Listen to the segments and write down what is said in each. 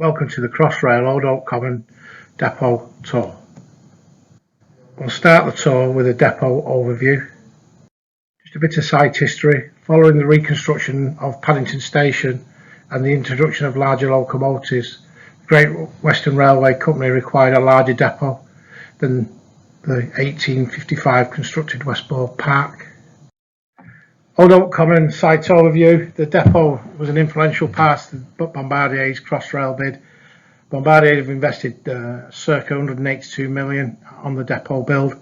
Welcome to the Crossrail Old Oak Common depot tour. We'll start the tour with a depot overview. Just a bit of site history. Following the reconstruction of Paddington Station and the introduction of larger locomotives, the Great Western Railway Company required a larger depot than the 1855 constructed Westbourne Park. Old Oak Common site overview. The depot was an influential part of Bombardier's Crossrail bid. Bombardier have invested circa 182 million on the depot build.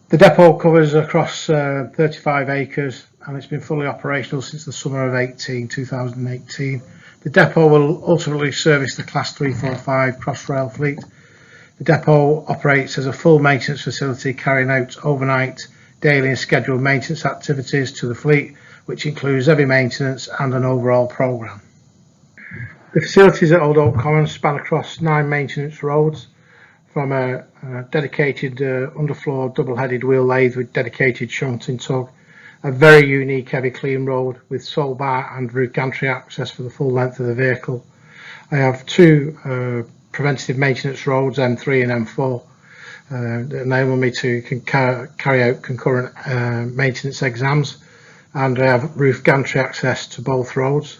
The depot covers across 35 acres and it's been fully operational since the summer of 2018. The depot will ultimately service the Class 345 Crossrail fleet. The depot operates as a full maintenance facility, carrying out overnight, daily and scheduled maintenance activities to the fleet, which includes heavy maintenance and an overall programme. The facilities at Old Oak Common span across 9 maintenance roads, from a dedicated underfloor double-headed wheel lathe with dedicated shunting tug, a very unique heavy clean road with sole bar and roof gantry access for the full length of the vehicle. I have 2 preventative maintenance roads, M3 and M4, that enable me to carry out concurrent maintenance exams, and I have roof gantry access to both roads.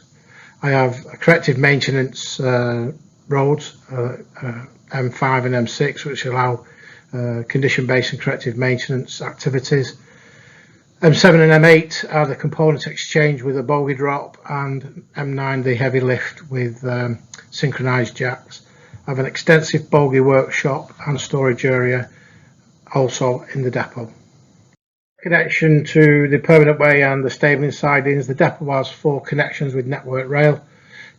I have corrective maintenance roads, M5 and M6, which allow condition-based and corrective maintenance activities. M7 and M8 are the component exchange with a bogie drop, and M9 the heavy lift with synchronised jacks. I have an extensive bogie workshop and storage area also in the depot. Connection to the permanent way and the stabling sidings. The depot has 4 connections with Network Rail: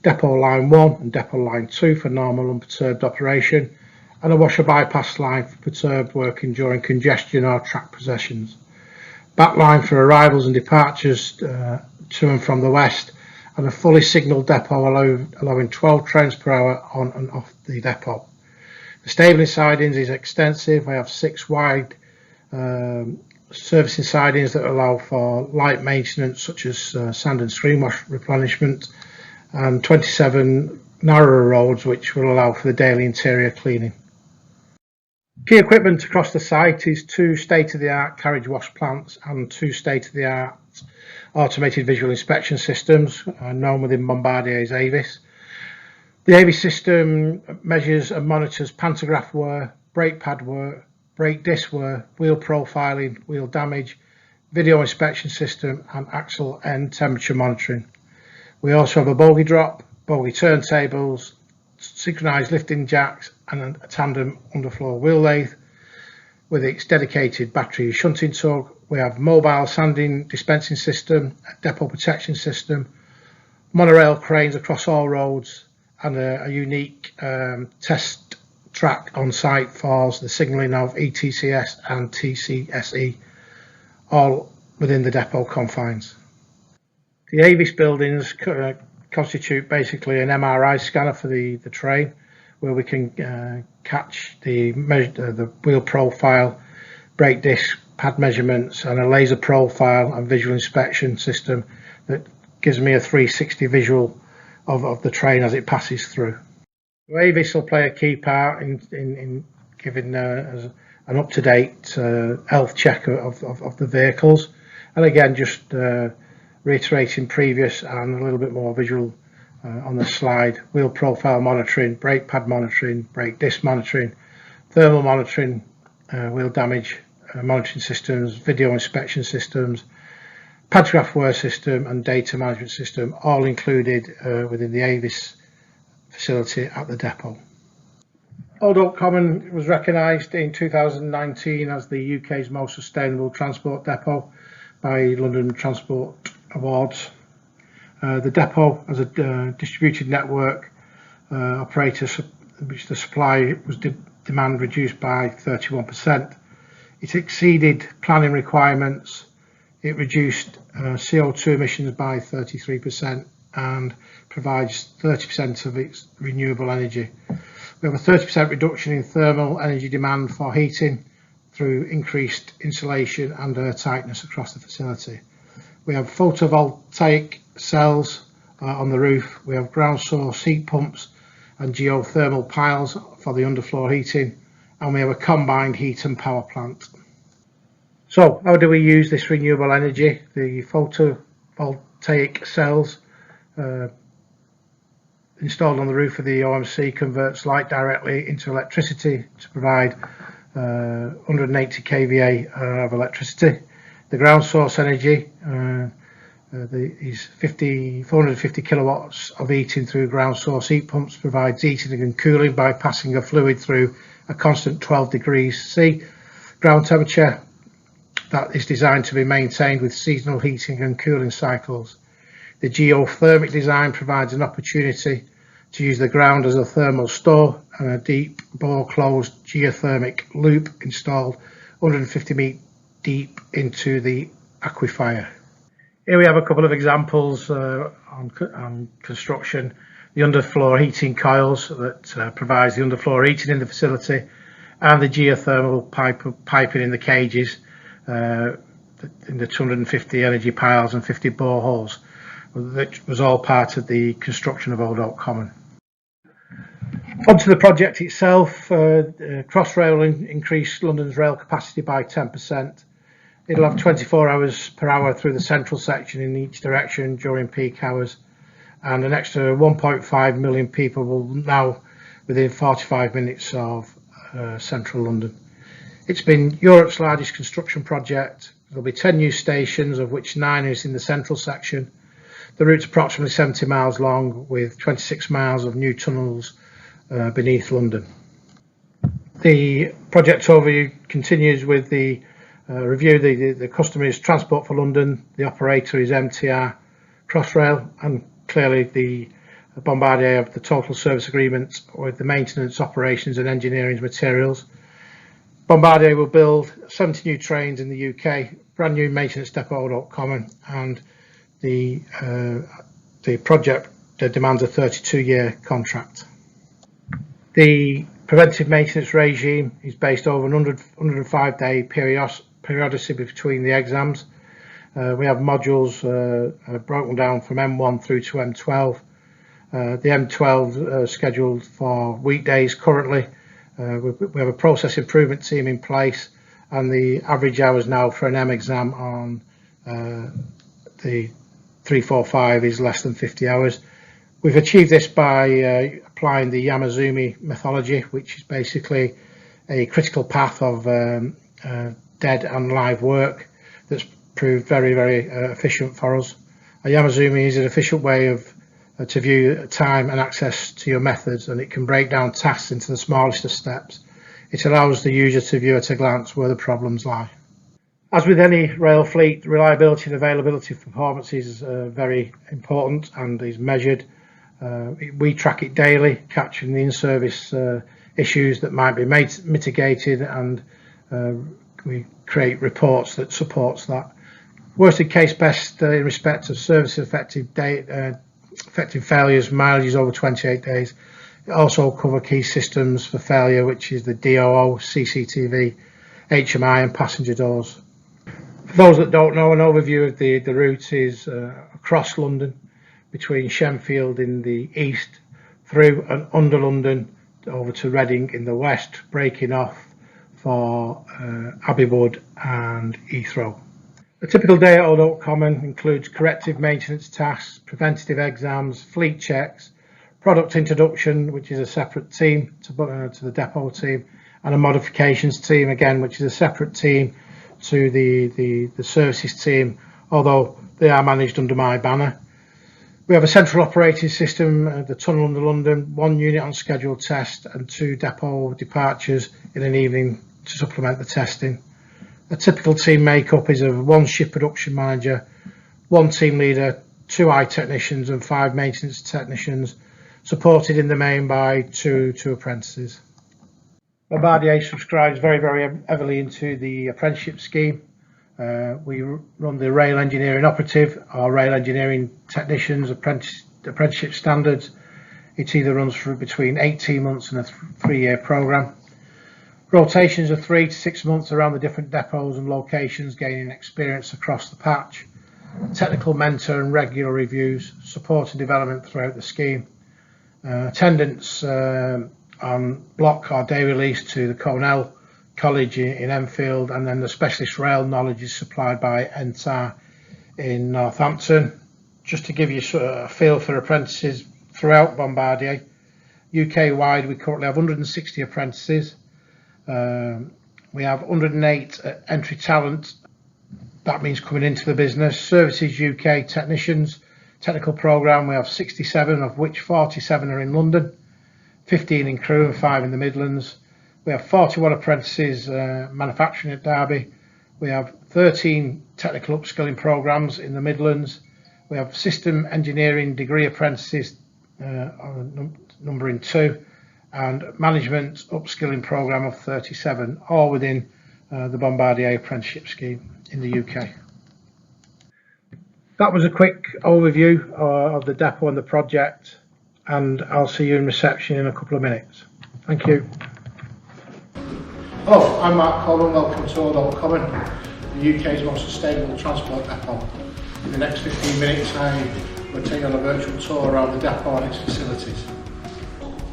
Depot Line 1 and Depot Line 2 for normal unperturbed operation, and a washer bypass line for perturbed working during congestion or track possessions. Back line for arrivals and departures to and from the west, and a fully signalled depot allowing 12 trains per hour on and off the depot. The stabling sidings is extensive. I have 6 wide servicing sidings that allow for light maintenance such as sand and screen wash replenishment, and 27 narrower roads which will allow for the daily interior cleaning. Key equipment across the site is 2 state-of-the-art carriage wash plants and 2 state-of-the-art automated visual inspection systems known within Bombardier's Avis. The Avis system measures and monitors pantograph wear, brake pad wear, brake disc wear, wheel profiling, wheel damage, video inspection system and axle end temperature monitoring. We also have a bogie drop, bogie turntables, synchronised lifting jacks and a tandem underfloor wheel lathe with its dedicated battery shunting tug. We have mobile sanding dispensing system, a depot protection system, monorail cranes across all roads, and a unique test track on site for the signalling of ETCS and TCSE, all within the depot confines. The Avis buildings constitute basically an MRI scanner for the train, where we can catch the wheel profile, brake disc, pad measurements, and a laser profile and visual inspection system that gives me a 360 visual of the train as it passes through. So Avis will play a key part in giving an up-to-date health check of the vehicles, and again just reiterating previous and a little bit more visual on the slide: wheel profile monitoring, brake pad monitoring, brake disc monitoring, thermal monitoring, wheel damage monitoring systems, video inspection systems, pantograph wear system and data management system, all included within the Avis facility at the depot. Old Oak Common was recognised in 2019 as the UK's most sustainable transport depot by London Transport Awards. The depot as a distributed network operator, which the supply was demand reduced by 31%. It exceeded planning requirements. It reduced CO2 emissions by 33% and provides 30% of its renewable energy. We have a 30% reduction in thermal energy demand for heating through increased insulation and air tightness across the facility. We have photovoltaic cells on the roof. We have ground source heat pumps and geothermal piles for the underfloor heating, and we have a combined heat and power plant. So how do we use this renewable energy? The photovoltaic cells installed on the roof of the OMC converts light directly into electricity to provide 180 kVA of electricity. The ground source energy is 450 kilowatts of heating through ground source heat pumps, provides heating and cooling by passing a fluid through a constant 12 degrees C ground temperature that is designed to be maintained with seasonal heating and cooling cycles. The geothermic design provides an opportunity to use the ground as a thermal store, and a deep bore closed geothermic loop installed 150 meters deep into the aquifer. Here we have a couple of examples on construction. The underfloor heating coils that provides the underfloor heating in the facility, and the geothermal piping in the cages in the 250 energy piles and 50 boreholes, which was all part of the construction of Old Oak Common. Onto the project itself, Crossrail increased London's rail capacity by 10%. It'll have 24 hours per hour through the central section in each direction during peak hours, and an extra 1.5 million people will now within 45 minutes of central London. It's been Europe's largest construction project. There'll be 10 new stations, of which 9 is in the central section. The route's approximately 70 miles long, with 26 miles of new tunnels beneath London. The project overview continues with the review. The customer is Transport for London, the operator is MTR Crossrail, and clearly the Bombardier have the total service agreement with the maintenance, operations and engineering materials. Bombardier will build 70 new trains in the UK, brand new maintenance depot at Old Oak Common, and the project demands a 32-year contract. The preventive maintenance regime is based over an 105-day periodicity between the exams. We have modules broken down from M1 through to M12. The M12 scheduled for weekdays currently. We have a process improvement team in place, and the average hours now for an M exam on the 345 is less than 50 hours. We've achieved this by applying the Yamazumi methodology, which is basically a critical path of dead and live work that's proved very, very efficient for us. A Yamazumi is an efficient way of to view time and access to your methods, and it can break down tasks into the smallest of steps. It allows the user to view at a glance where the problems lie. As with any rail fleet, reliability and availability of performance is very important and is measured. We track it daily, catching the in-service issues that might be mitigated, and we create reports that supports that. Worst case best in respect of service effective failures, mileages over 28 days. It also covers key systems for failure, which is the DOO, CCTV, HMI and passenger doors. For those that don't know, an overview of the route is across London, between Shenfield in the east, through and under London, over to Reading in the west, breaking off for Abbeywood and Heathrow. A typical day at Old Oak Common includes corrective maintenance tasks, preventative exams, fleet checks, product introduction, which is a separate team to the depot team, and a modifications team, again, which is a separate team to the services team, although they are managed under my banner. We have a central operating system, the tunnel under London, 1 unit on scheduled test and 2 depot departures in an evening to supplement the testing. A typical team makeup is of 1 shift production manager, 1 team leader, 2 eye technicians and 5 maintenance technicians, supported in the main by 2 apprentices. Bombardier subscribes very, very heavily into the apprenticeship scheme. We run the rail engineering operative, our rail engineering technicians, apprenticeship standards. It either runs for between 18 months and a 3-year program. Rotations are 3 to 6 months around the different depots and locations, gaining experience across the patch. Technical mentor and regular reviews, support and development throughout the scheme. Attendance on block or day release to the Cornell College in Enfield, and then the specialist rail knowledge is supplied by NTAR in Northampton. Just to give you sort of a feel for apprentices throughout Bombardier, UK wide we currently have 160 apprentices. We have 108 entry talent, that means coming into the business. Services UK technicians, technical programme, we have 67, of which 47 are in London, 15 in Crewe and 5 in the Midlands. We have 41 apprentices manufacturing at Derby. We have 13 technical upskilling programmes in the Midlands. We have system engineering degree apprentices numbering 2, and management upskilling programme of 37, all within the Bombardier apprenticeship scheme in the UK. That was a quick overview of the depot and the project, and I'll see you in reception in a couple of minutes. Thank you. Hello, I'm Mark Coleman. Welcome to Worshipful Company, the UK's most sustainable transport depot. In the next 15 minutes I will take you on a virtual tour around the depot and its facilities.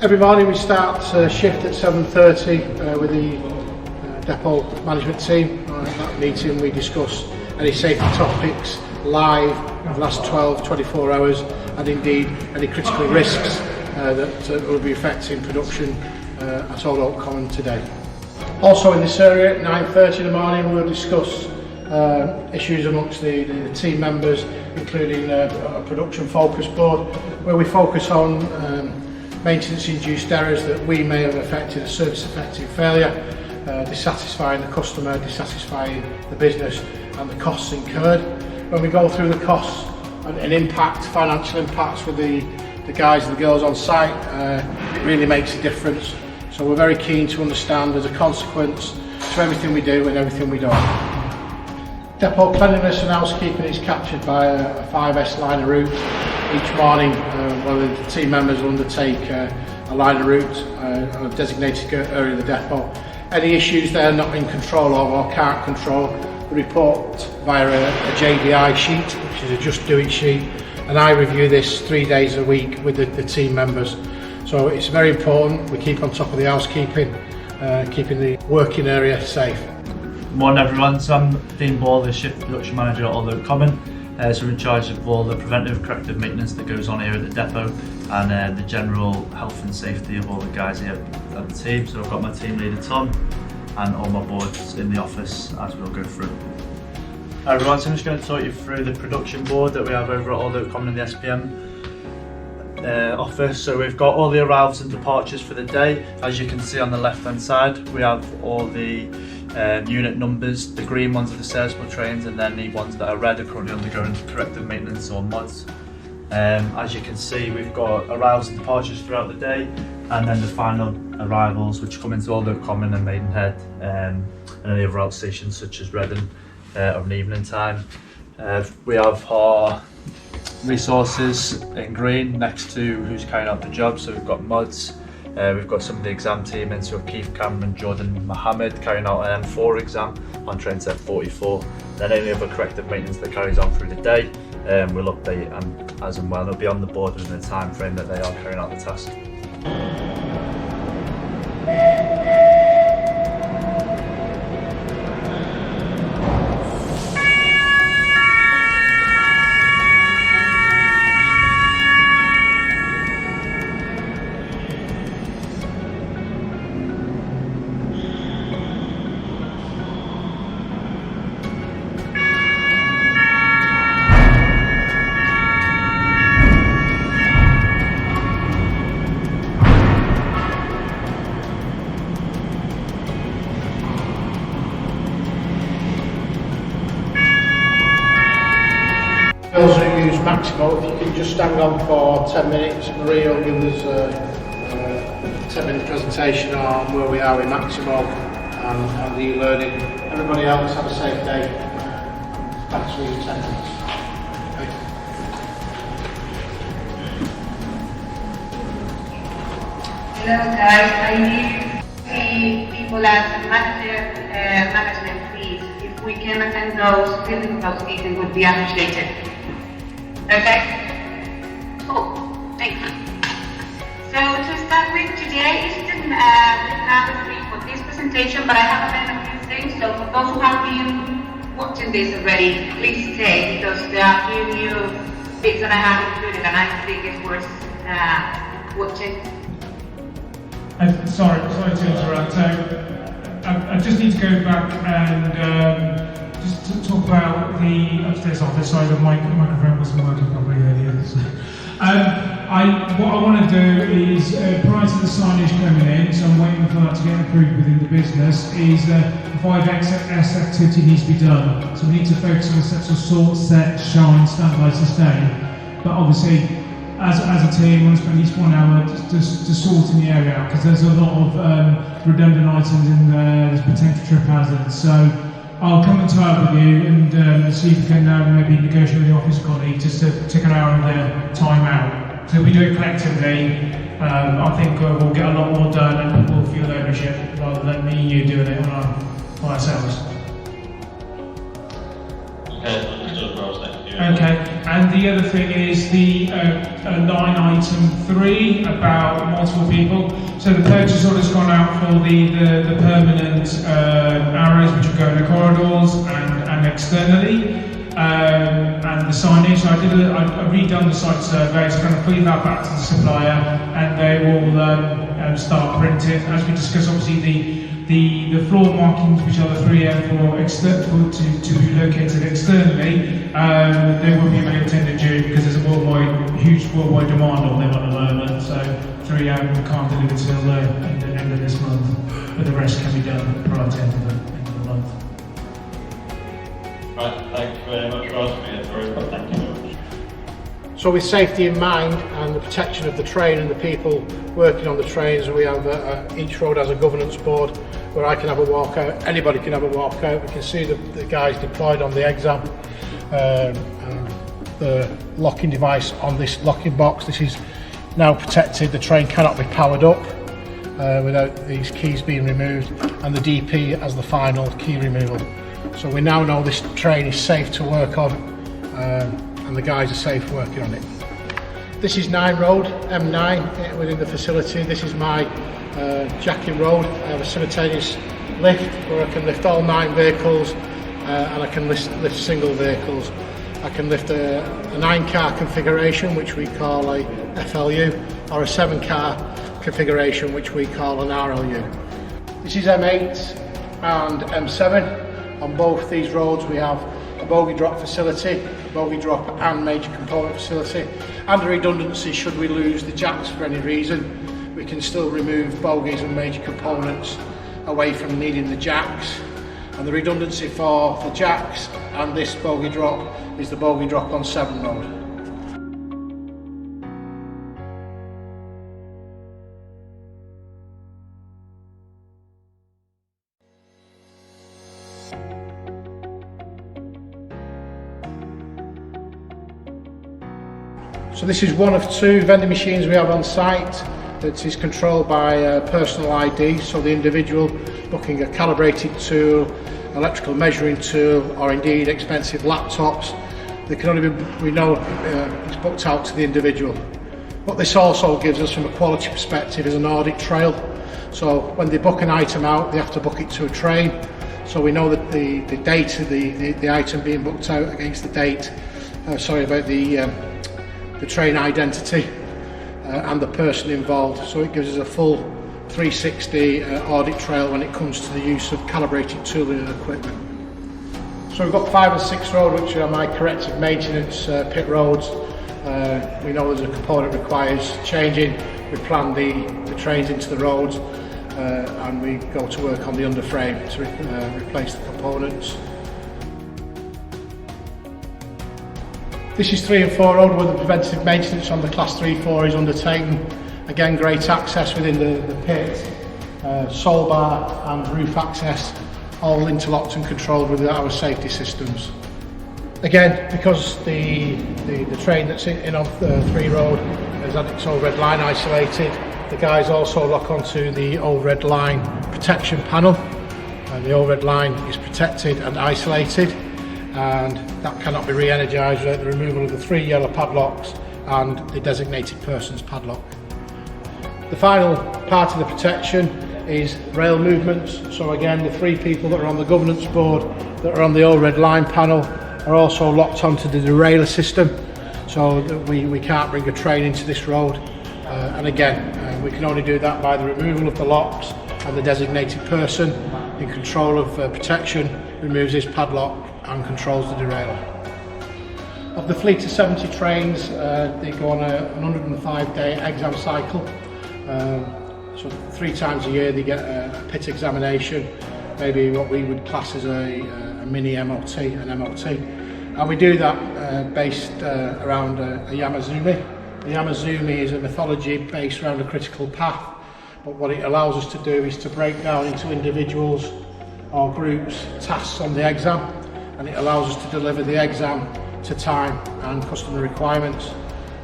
Every morning we start shift at 7:30 with the depot management team. At that meeting we discuss any safety topics live in the last 12-24 hours, and indeed any critical risks that will be affecting production at Worshipful Company today. Also in this area at 9:30 in the morning we'll discuss issues amongst the team members, including a production focus board where we focus on maintenance induced errors that we may have affected a service effective failure, dissatisfying the customer, dissatisfying the business, and the costs incurred. When we go through the costs and impact, financial impacts with the guys and the girls on site, it really makes a difference. So we're very keen to understand there's a consequence to everything we do and everything we don't. Depot cleanliness and housekeeping is captured by a 5S liner route. Each morning one of the team members will undertake a liner route on a designated area of the depot. Any issues they're not in control of or can't control, report via a JDI sheet, which is a just do it sheet, and I review this 3 days a week with the team members. So it's very important we keep on top of the housekeeping, keeping the working area safe. Morning everyone, so I'm Dean Ball, the shift production manager at Worshipful Company. So we're in charge of all the preventive corrective maintenance that goes on here at the depot, and the general health and safety of all the guys here at the team. So I've got my team leader Tom and all my boards in the office as we'll go through. Hi everyone, so I'm just going to talk you through the production board that we have over at Worshipful Company in the SPM office. So we've got all the arrivals and departures for the day. As you can see on the left hand side, we have all the unit numbers. The green ones are the serviceable trains, and then the ones that are red are currently undergoing corrective maintenance or mods. As you can see, we've got arrivals and departures throughout the day, and then the final arrivals which come into Worshipful Company and Maidenhead, and any other outstations such as Reading of an evening time. We have our resources in green next to who's carrying out the job. So we've got mods, we've got some of the exam team in, so Keith Cameron, Jordan Mohammed carrying out an M4 exam on train set 44. Then any other corrective maintenance that carries on through the day, we'll update as and when. It'll be on the board within the time frame that they are carrying out the task. Those who use Maximo, if you can just stand on for 10 minutes, Maria will give us a 10-minute presentation on where we are with Maximo and the e-learning. Everybody else have a safe day. Thanks for your attendance. Hello guys, I need people as management please. If we can attend those, building housekeeping would be appreciated. Okay? Cool, thank you. So to start with, today we have a brief for this presentation, but I have a few things. So for those who have been watching this already, please stay, because there are a few new bits that I have included and I think it's worth watching. Sorry to interrupt. I just need to go back and just to talk about the upstairs office. Sorry, the microphone wasn't working properly earlier. What I want to do is, prior to the signage coming in, so I'm waiting for that to get approved within the business, is the 5S activity needs to be done. So we need to focus on steps of sort, set, shine, standby, sustain. But obviously, as a team, we'll spend at least 1 hour just sorting the area out, because there's a lot of redundant items in there, there's potential trip hazards. So I'll come and tie up with you and see if we can maybe negotiate with the office colleague just to take an hour of their time out. So if we do it collectively, I think we'll get a lot more done and people will feel ownership rather than me and you doing it on ourselves. Okay, and the other thing is the line item 3 about multiple people. So the purchase order's gone out for the permanent arrows which will go in the corridors and externally. And the signage, so I've redone the site survey, so I'm going to feed that back to the supplier and they will start printing. As we discussed, obviously the floor markings, which are the 3M to be located externally, they won't be available in June because there's a huge worldwide demand on them at the moment. So 3M can't deliver till the end of this month, but the rest can be done prior to the end of the month. Right, thank you very much, Ross. Thank you very much. So with safety in mind and the protection of the train and the people working on the trains, we have each road has a governance board where I can have a walkout, anybody can have a walkout. We can see the guys deployed on the exam. And the locking device on this locking box, this is now protected. The train cannot be powered up without these keys being removed, and the DP as the final key removal. So we now know this train is safe to work on and the guys are safe working on it. This is 9 Road, M9 within the facility. This is my jacking road. I have a simultaneous lift where I can lift all 9 vehicles and I can lift single vehicles. I can lift a 9-car configuration, which we call a FLU, or a 7-car configuration, which we call an RLU. This is M8 and M7. On both these roads we have a bogie drop facility, bogie drop and major component facility, and a redundancy should we lose the jacks for any reason. We can still remove bogies and major components away from needing the jacks. And the redundancy for the jacks and this bogie drop is the bogie drop on 7 Road. So this is one of 2 vending machines we have on site that is controlled by personal ID, so the individual booking a calibrated tool, electrical measuring tool, or indeed expensive laptops, they can only be, we know it's booked out to the individual. What this also gives us from a quality perspective is an audit trail. So when they book an item out, they have to book it to a train, so we know that the date of the item being booked out against the date, the train identity and the person involved. So it gives us a full 360 audit trail when it comes to the use of calibrated tooling and equipment. So we've got 5 and 6 Road, which are my corrective maintenance pit roads. We know there's a component requires changing. We plan the trains into the roads and we go to work on the underframe to replace the components. This is 3 and 4 Road where the preventative maintenance on the class 3-4 is undertaken. Again, great access within the pit, sole bar and roof access, all interlocked and controlled with our safety systems. Again, because the train that's in on 3 Road has had its old red line isolated, the guys also lock onto the old red line protection panel, and the old red line is protected and isolated, and that cannot be re-energised without the removal of the 3 yellow padlocks and the designated person's padlock. The final part of the protection is rail movements. So again, the 3 people that are on the governance board that are on the old red line panel are also locked onto the derailleur system, so that we can't bring a train into this road. And again, we can only do that by the removal of the locks, and the designated person in control of protection removes his padlock and controls the derailleur. Of the fleet of 70 trains, they go on a 105-day exam cycle. So 3 times a year they get a pit examination, maybe what we would class as a mini MOT, an MOT. And we do that based around a Yamazumi. The Yamazumi is a mythology based around a critical path, but what it allows us to do is to break down into individuals or groups tasks on the exam, and it allows us to deliver the exam to time and customer requirements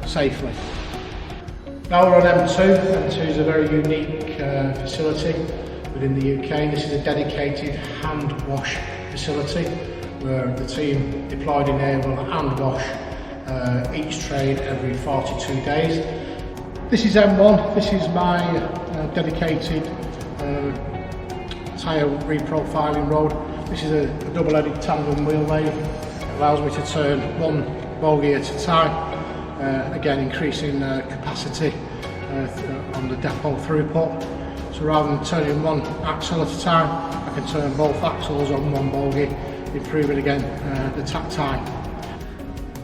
safely. Now we're on M2. M2 is a very unique facility within the UK. This is a dedicated hand wash facility where the team deployed in here will hand wash each train every 42 days. This is M1. This is my dedicated tyre reprofiling road. This is a double-headed tandem wheel lathe. It allows me to turn 1 bogie at a time. Again, increasing capacity on the depot throughput. So rather than turning 1 axle at a time, I can turn both axles on 1 bogie, improving again the takt time.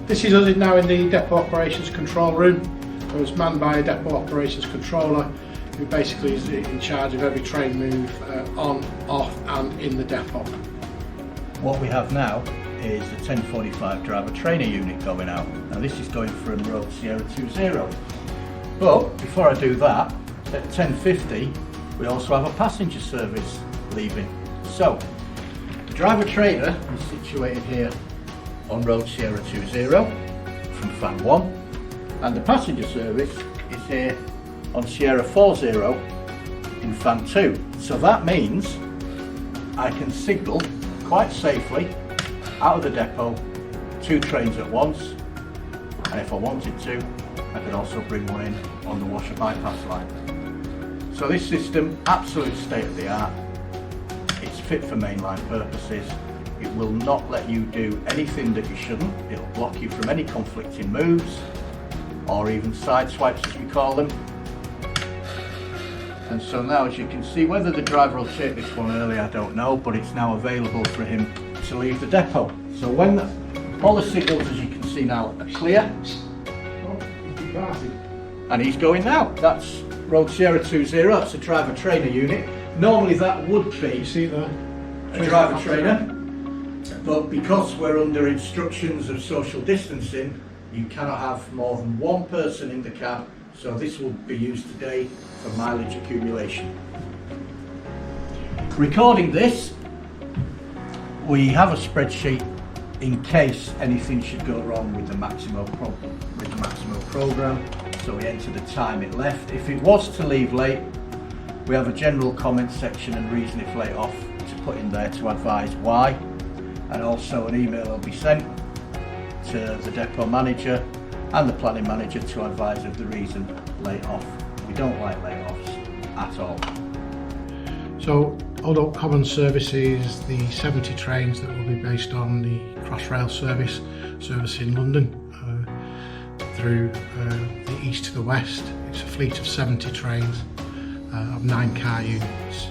This is us now in the depot operations control room. So it's manned by a depot operations controller who basically is in charge of every train move on, off and in the depot. What we have now is the 1045 driver trainer unit going out. Now this is going from road Sierra 20. But before I do that, at 1050 we also have a passenger service leaving. So the driver trainer is situated here on road Sierra 20 from fan 1, and the passenger service is here on Sierra 40 in fan 2. So that means I can signal quite safely out of the depot 2 trains at once, and if I wanted to, I could also bring one in on the washer bypass line. So this system, absolute state of the art. It's fit for mainline purposes. It will not let you do anything that you shouldn't. It'll block you from any conflicting moves, or even side swipes as we call them. And so now, as you can see, whether the driver will take this one early, I don't know, but it's now available for him to leave the depot. So when all the signals, as you can see now, are clear, and he's going now. That's road Sierra 20, that's a driver trainer unit. Normally that would be a driver trainer, but because we're under instructions of social distancing, you cannot have more than 1 person in the cab, so this will be used today for mileage accumulation. Recording this, we have a spreadsheet in case anything should go wrong with the Maximo program. So we enter the time it left. If it was to leave late, we have a general comment section and reason if late off to put in there to advise why, and also an email will be sent to the depot manager and the planning manager to advise of the reason late off. We don't like layoffs at all. So although common services, the 70 trains that will be based on the Crossrail service in London through the east to the west. It's a fleet of 70 trains of 9 car units.